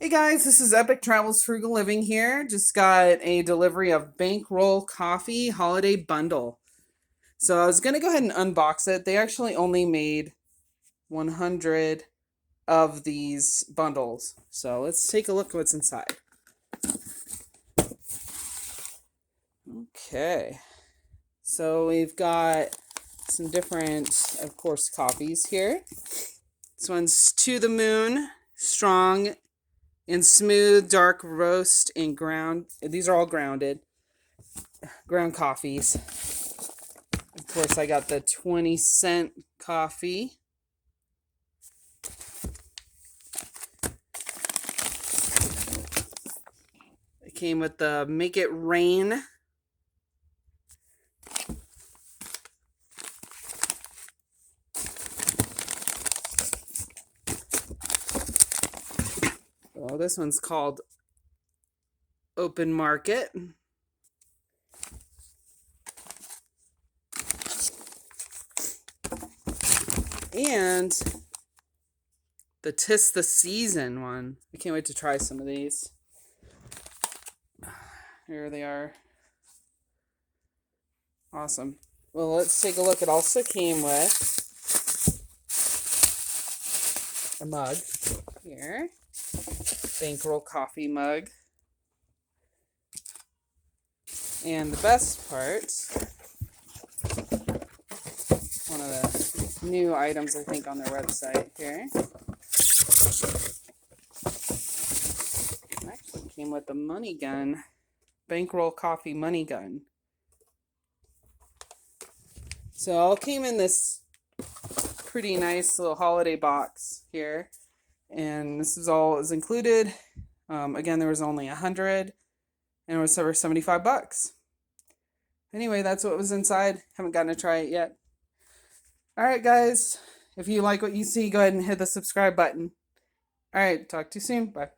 Hey guys, this is Epic Travels Frugal Living here. Just got a delivery of Bankroll Coffee Holiday Bundle. So I was going to go ahead and unbox it. They actually only made 100 of these bundles. So let's take a look at what's inside. Okay. So we've got some different, of course, coffees here. This one's To the Moon, Strong and Smooth, Dark Roast, and Ground. These are all ground coffees. Of course, I got the 20-cent coffee. It came with the Make It Rain. Oh, this one's called Open Market. And the Tis the Season one. I can't wait to try some of these. Here they are. Awesome. Well, let's take a look. It also came with a mug here. Bankroll coffee mug. And the best part, one of the new items I think on their website here. It actually came with the money gun. Bankroll coffee money gun. So it all came in this pretty nice little holiday box here. And this is all is included. Again, there was only 100 and it was over 75 bucks. Anyway, that's what was inside. Haven't gotten to try it yet. All right, guys. If you like what you see, go ahead and hit the subscribe button. All right, talk to you soon. Bye.